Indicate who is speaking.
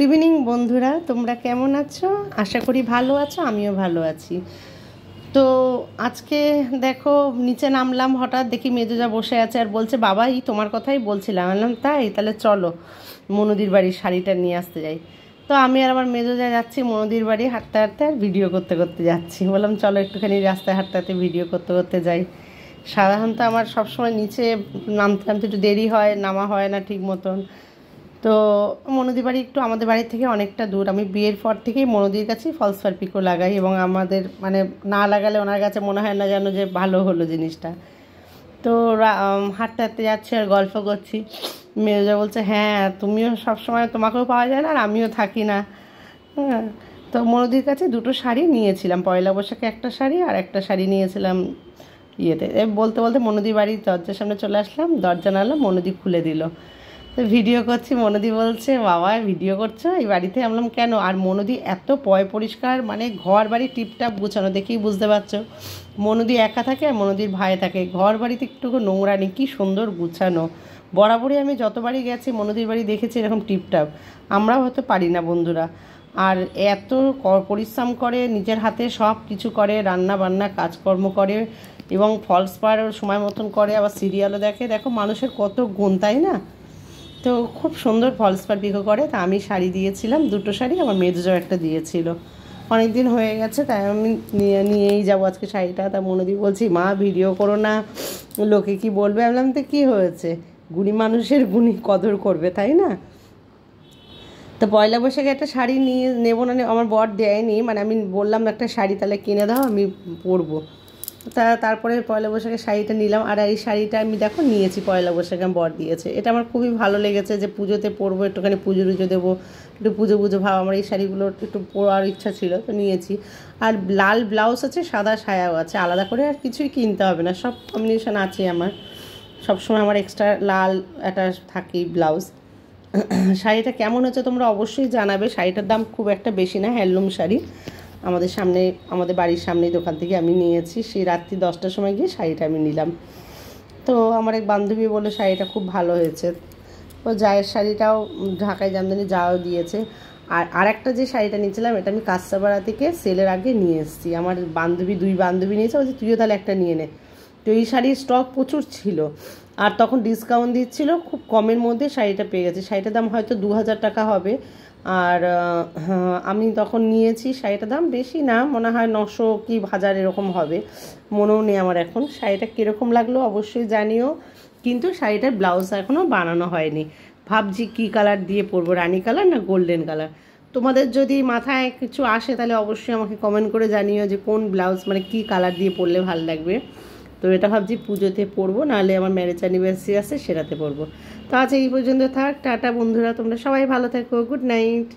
Speaker 1: Evening বন্ধুরা, তোমরা কেমন আছো? আশা করি ভালো আছো, আমিও ভালো আছি। তো আজকে দেখো নিচে নামলাম, হঠাৎ দেখি মেজোজা বসে আছে আর বলছে বাবা এই তোমার কথাই বলছিলাম। বললাম তাই, তাহলে চলো মনুদির বাড়ির শাড়িটা নিয়ে আসতে যাই। তো আমি আর আমার মেজোজা যাচ্ছি মনুদির বাড়ি, হাঁটতে হাঁটতে আর ভিডিও করতে করতে যাচ্ছি। বললাম চলো একটুখানি রাস্তায় হাঁটতে হাঁটতে ভিডিও করতে করতে যাই। সাধারণত আমার সবসময় নিচে নামতে নামতে একটু দেরি হয়, নামা হয় না ঠিক মতন। তো মনুদির বাড়ি একটু আমাদের বাড়ি থেকে অনেকটা দূর। আমি বিয়ের পর থেকেই মনুদির কাছেই ফলস পাড় পিকো লাগাই, এবং আমাদের মানে না লাগালে ওনার কাছে মনে হয় না যেন যে ভালো হলো জিনিসটা। তো হাঁটতে হাঁটতে যাচ্ছি আর গল্প করছি। মেজা বলছে হ্যাঁ তুমিও সবসময়, তোমাকেও পাওয়া যায় না আর আমিও থাকি না। হ্যাঁ, তো মনুদির কাছে দুটো শাড়ি নিয়েছিলাম, পয়লা বৈশাখে একটা শাড়ি আর একটা শাড়ি নিয়েছিলাম ইয়েতে। বলতে বলতে মনুদির বাড়ির দরজার সামনে চলে আসলাম, দরজা নাড়লাম, মনুদি খুলে দিল। তো ভিডিও করছি, মনুদি বলছে বাবা ভিডিও করছো এই বাড়িতে? আমলাম কেন? আর মনুদি এত পয় পরিষ্কার, মানে ঘর বাড়ি টিপটাপ গুছানো, দেখেই বুঝতে পারছো। মনুদি একা থাকে আর মনুদির ভাই থাকে, ঘর বাড়িতে একটুকু নোংরা নেই, কী সুন্দর গুছানো। বরাবরই আমি যতবারই গেছি মনুদির বাড়ি দেখেছি এরকম টিপটাপ। আমরাও হতে পারি না বন্ধুরা। আর এত পরিশ্রম করে, নিজের হাতে সব কিছু করে, রান্না বান্না কাজকর্ম করে, এবং ফলস পাড় সময় মতন করে, আবার সিরিয়ালও দেখে। দেখো মানুষের কত গুণ, তাই না? তো খুব সুন্দর ফলস পাড় পিকো করে। তা আমি শাড়ি দিয়েছিলাম, দুটো শাড়ি, আমার মেজো একটা দিয়েছিল। অনেক দিন হয়ে গেছে তাই আমি নিয়েই যাবো আজকে শাড়িটা। তা মনুদি বলছি মা ভিডিও করো না, লোকে কি বলবে? বললাম তো কী হয়েছে, গুণী মানুষের গুণী কদর করবে, তাই না? তো পয়লা বৈশাখে একটা শাড়ি নিয়ে নেবো না, আমার বর দেয়নি, মানে আমি বললাম একটা শাড়ি তাহলে কিনে দাও আমি পরবো। তারপরে পয়লা বৈশাখে শাড়িটা নিলাম। আর এই শাড়িটা আমি দেখো নিয়েছি পয়লা বৈশাখে, বর দিয়েছে। এটা আমার খুবই ভালো লেগেছে যে পুজোতে পরবো, একটুখানি পুজো টুজো দেবো, একটু পুজো পুজো ভাব। আমার এই শাড়িগুলো একটু পরার ইচ্ছা ছিল, তো নিয়েছি। আর লাল ব্লাউজ আছে, সাদা সায়াও আছে, আলাদা করে আর কিছুই কিনতে হবে না, সব কম্বিনেশন আছে আমার। সবসময় আমার এক্সট্রা লাল একটা থাকেই ব্লাউজ। শাড়িটা কেমন হচ্ছে তোমরা অবশ্যই জানাবে। শাড়িটার দাম খুব একটা বেশি না, হ্যান্ডলুম শাড়ি। আমাদের বাড়ির সামনেই দোকান থেকে আমি নিয়েছি। সেই রাত্রি 10টার সময় গিয়ে শাড়িটা আমি নিলাম। তো আমার এক বান্ধবী বলে শাড়িটা খুব ভালো হয়েছে। ও জায়ের শাড়িটাও ঢাকায় জামদানি যাও দিয়েছে। আর একটা যে শাড়িটা নিয়েছিলাম এটা আমি কাঁচরাপাড়া থেকে সেলের আগে নিয়ে এসেছি। আমার দুই বান্ধবী নিয়েছে, বলছে তুইও তাহলে একটা নিয়ে নে। তো এই শাড়ির স্টক প্রচুর ছিল, আর তখন ডিসকাউন্ট দিচ্ছিল, খুব কমের মধ্যে শাড়িটা পেয়ে গেছি। শাড়িটার দাম হয়তো 2000 টাকা হবে। আর আমি তখন নিয়েছি, শাড়িটার দাম বেশি না, মনে হয় 900 কি 1000 এরকম হবে, মনেও নেই আমার এখন। শাড়িটা কীরকম লাগলো অবশ্যই জানিও। কিন্তু শাড়িটার ব্লাউজ এখনও বানানো হয়নি, ভাবছি কী কালার দিয়ে পরবো, রানি কালার না গোল্ডেন কালার। তোমাদের যদি মাথায় কিছু আসে তাহলে অবশ্যই আমাকে কমেন্ট করে জানিও যে কোন ব্লাউজ মানে কী কালার দিয়ে পরলে ভালো লাগবে। তো এটা ভাবছি পুজোতে পরবো, নাহলে আমার ম্যারেজ অ্যানিভার্সারি আছে সেটাতে পরবো। তো আজ এই পর্যন্ত থাক, টাটা বন্ধুরা, তোমরা সবাই ভালো থেকো, গুড নাইট।